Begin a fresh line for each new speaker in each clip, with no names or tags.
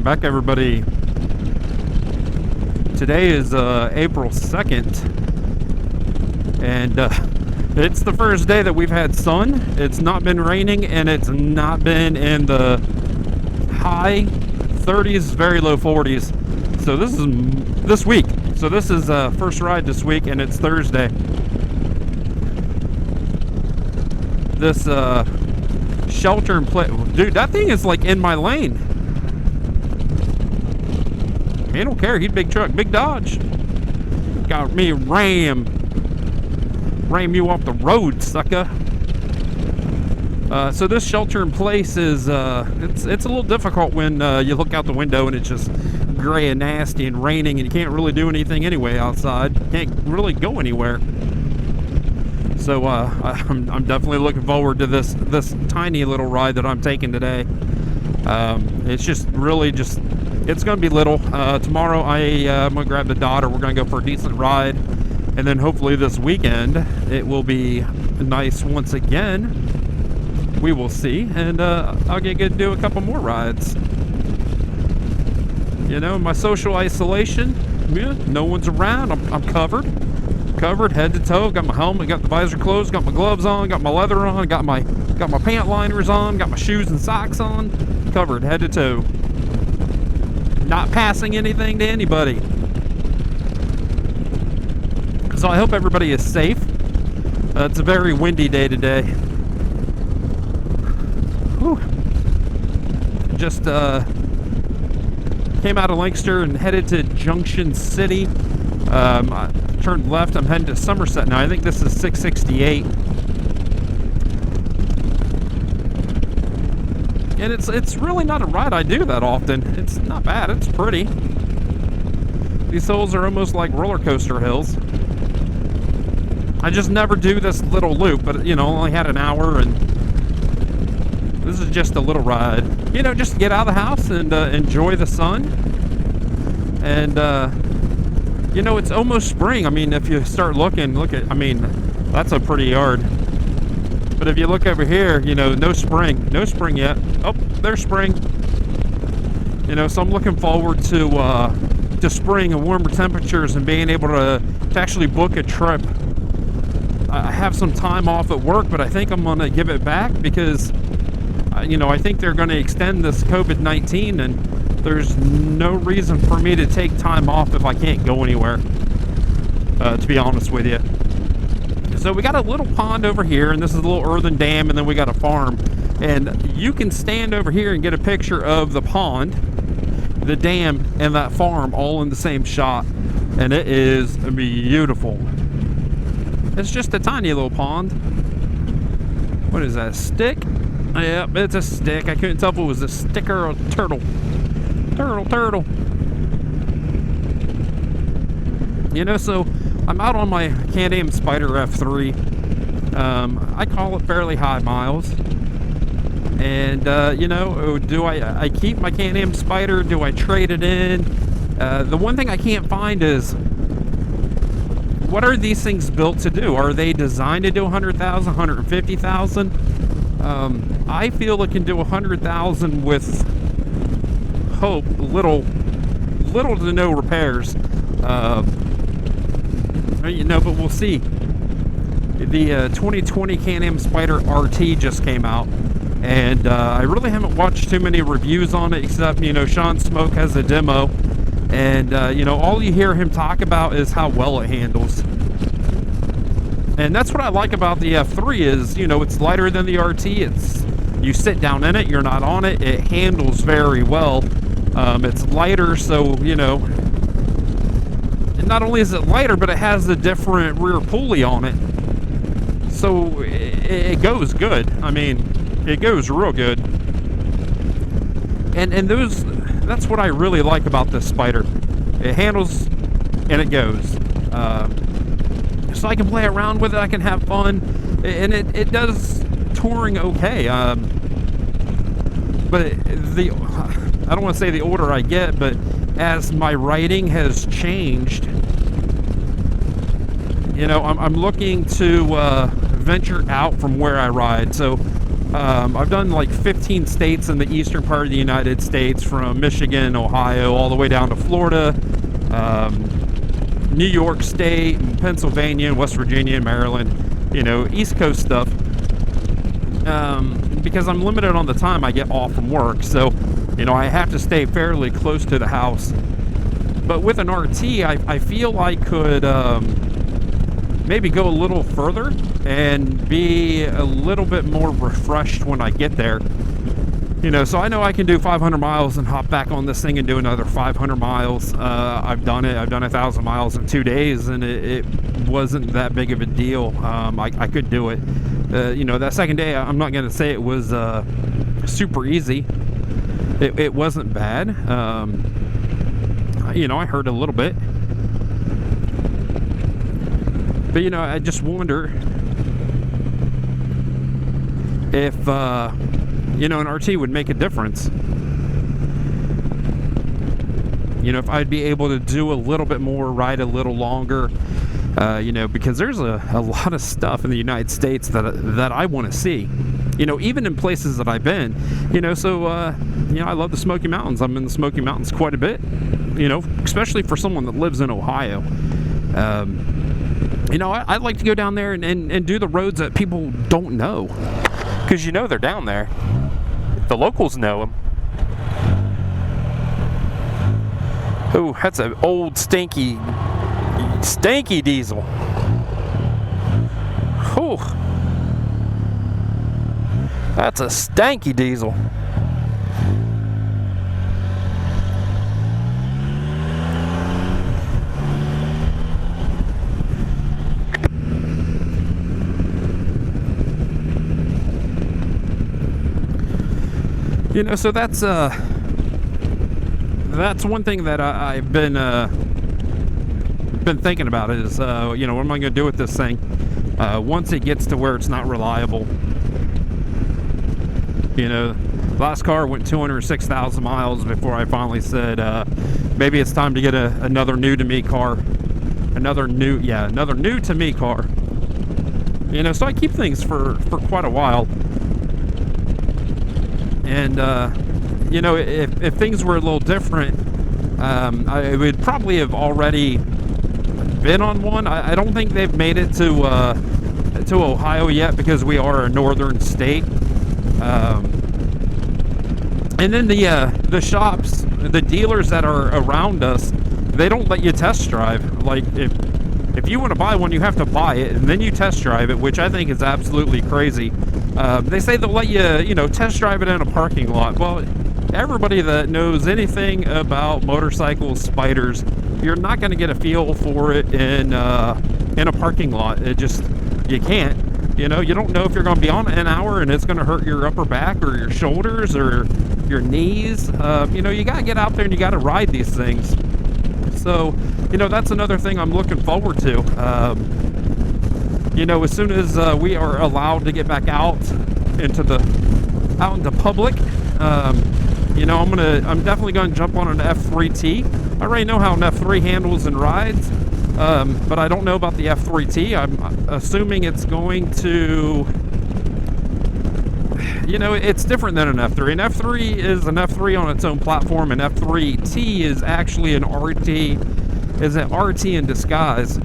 back, everybody. Today is April 2nd, and it's the first day that we've had sun. It's not been raining, and it's not been in the high 30s, very low 40s. So this is this week. So this is first ride this week, and it's Thursday. This shelter in place, dude, that thing is like in my lane. He don't care. He's big truck, big Dodge. Got me ram you off the road, sucker. So this shelter in place is it's a little difficult when you look out the window and it's just gray and nasty and raining, and you can't really do anything anyway outside. Can't really go anywhere. So I'm definitely looking forward to this tiny little ride that I'm taking today. It's just really just, it's going to be little. Tomorrow I'm going to grab the daughter. We're going to go for a decent ride. And then hopefully this weekend it will be nice once again. We will see. And I'll get good to do a couple more rides. You know, my social isolation, yeah, no one's around. I'm covered head to toe. Got my helmet, got the visor closed, got my gloves on, got my leather on, got my pant liners on, got my shoes and socks on. Covered head to toe. Not passing anything to anybody. So I hope everybody is safe. It's a very windy day today. Whew. Just came out of Lancaster and headed to Junction City. I turned left. I'm heading to Somerset now. I think this is 668. And it's really not a ride I do that often. It's not bad. It's pretty. These hills are almost like roller coaster hills. I just never do this little loop, but you know, only had an hour, and this is just a little ride. You know, just get out of the house and enjoy the sun. And you know, it's almost spring. I mean, if you start looking, I mean, that's a pretty yard. But if you look over here, you know, no spring yet. Oh, there's spring. You know, so I'm looking forward to spring and warmer temperatures and being able to actually book a trip. I have some time off at work, but I think I'm going to give it back because, you know, I think they're going to extend this COVID-19, and there's no reason for me to take time off if I can't go anywhere, to be honest with you. So we got a little pond over here, and this is a little earthen dam, and then we got a farm. And you can stand over here and get a picture of the pond, the dam, and that farm all in the same shot. And it is beautiful. It's just a tiny little pond. What is that, a stick? Yep, it's a stick. I couldn't tell if it was a stick or a turtle. Turtle. You know, so I'm out on my Can-Am Spyder F3. I call it fairly high miles. And, you know, do I keep my Can-Am Spyder? Do I trade it in? The one thing I can't find is, what are these things built to do? Are they designed to do 100,000, 150,000? I feel it can do 100,000 with hope, little to no repairs. You know, but we'll see. The 2020 Can-Am Spyder RT just came out, and I really haven't watched too many reviews on it, except, you know, Sean Smoke has a demo, and you know, all you hear him talk about is how well it handles. And that's what I like about the F3 is, you know, it's lighter than the RT. You sit down in it, you're not on it. It handles very well. It's lighter, so, you know, and not only is it lighter, but it has a different rear pulley on it. So it goes good. I mean, it goes real good. And that's what I really like about this Spyder. It handles and it goes. So I can play around with it, I can have fun, and it does touring okay. But I don't want to say the older I get, but as my riding has changed, you know, I'm looking to venture out from where I ride. So I've done like 15 states in the eastern part of the United States, from Michigan, Ohio, all the way down to Florida, New York State, and Pennsylvania, West Virginia, and Maryland, East Coast stuff. Because I'm limited on the time I get off from work, so, I have to stay fairly close to the house. But with an RT, I feel I could maybe go a little further and be a little bit more refreshed when I get there. So I know I can do 500 miles and hop back on this thing and do another 500 miles. I've done it. I've done 1,000 miles in 2 days, and it wasn't that big of a deal. I could do it. That second day, I'm not going to say it was super easy. It wasn't bad. I hurt a little bit. But, I just wonder if, an RT would make a difference. If I'd be able to do a little bit more, ride a little longer, because there's a lot of stuff in the United States that I want to see. Even in places that I've been. So, I love the Smoky Mountains. I'm in the Smoky Mountains quite a bit, especially for someone that lives in Ohio. I'd like to go down there and do the roads that people don't know. Because they're down there. The locals know them. Oh, that's an old stinky diesel. Oh, that's a stanky diesel. So that's one thing that I've been thinking about is, what am I going to do with this thing once it gets to where it's not reliable? Last car went 206,000 miles before I finally said, maybe it's time to get another new to me car. Another new to me car. So I keep things for quite a while. And, if things were a little different, I would probably have already been on one. I don't think they've made it to Ohio yet, because we are a northern state. And then the shops, the dealers that are around us, they don't let you test drive. Like, if you want to buy one, you have to buy it, and then you test drive it, which I think is absolutely crazy. They say they'll let you, test drive it in a parking lot. Well, everybody that knows anything about motorcycles, Spyders, you're not going to get a feel for it in a parking lot. You can't. You don't know if you're going to be on an hour and it's going to hurt your upper back or your shoulders or your knees. You got to get out there and you got to ride these things. So, that's another thing I'm looking forward to. As soon as we are allowed to get back out into public, I'm definitely going to jump on an F3T. I already know how an F3 handles and rides, but I don't know about the F3T. I'm assuming it's going to, it's different than an F3. An F3 is an F3 on its own platform. An F3T is actually an RT in disguise.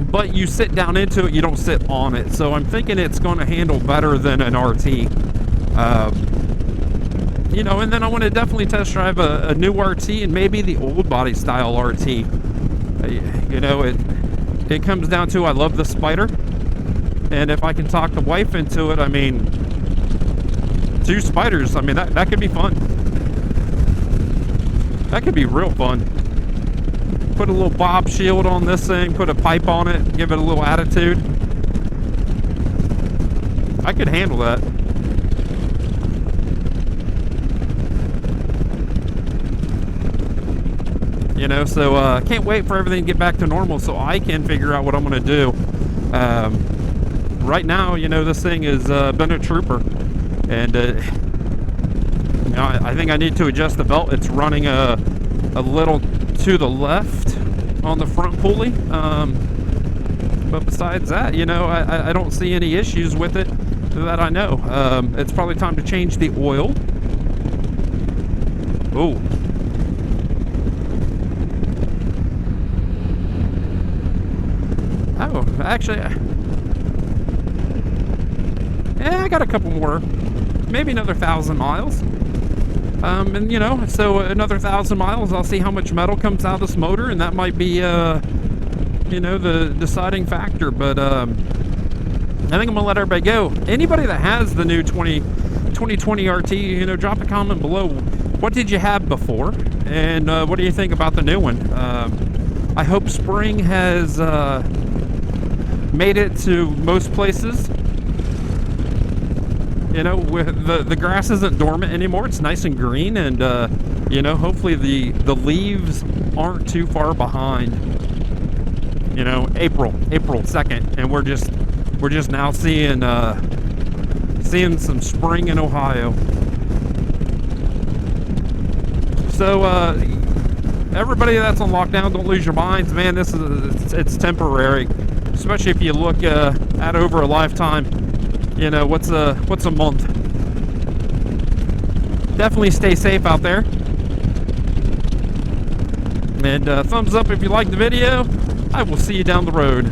But you sit down into it, you don't sit on it. So I'm thinking it's going to handle better than an RT. And then I want to definitely test drive a new RT and maybe the old body style RT. It comes down to, I love the Spyder. And if I can talk the wife into it, 2 Spyders, that could be fun. That could be real fun. Put a little bob shield on this thing, put a pipe on it, give it a little attitude. I could handle that. So can't wait for everything to get back to normal so I can figure out what I'm going to do. Right now, this thing has been a trooper. And, I think I need to adjust the belt. It's running a little to the left on the front pulley, but besides that, I don't see any issues with it. that I know. It's probably time to change the oil. Oh. Oh, actually, yeah, I got a couple more, maybe another 1,000 miles. And you know, so another 1,000 miles, I'll see how much metal comes out of this motor, and that might be, you know, the deciding factor. But I think I'm gonna let everybody go. Anybody that has the new 2020 RT, you know, drop a comment below. What did you have before, and what do you think about the new one? I hope spring has made it to most places. You know, with the grass isn't dormant anymore. It's nice and green, and you know, hopefully the leaves aren't too far behind. You know, April 2nd, and we're just now seeing some spring in Ohio. So everybody that's on lockdown, don't lose your minds, man. It's temporary, especially if you look at over a lifetime. You know, what's a month? Definitely stay safe out there. And thumbs up if you liked the video. I will see you down the road.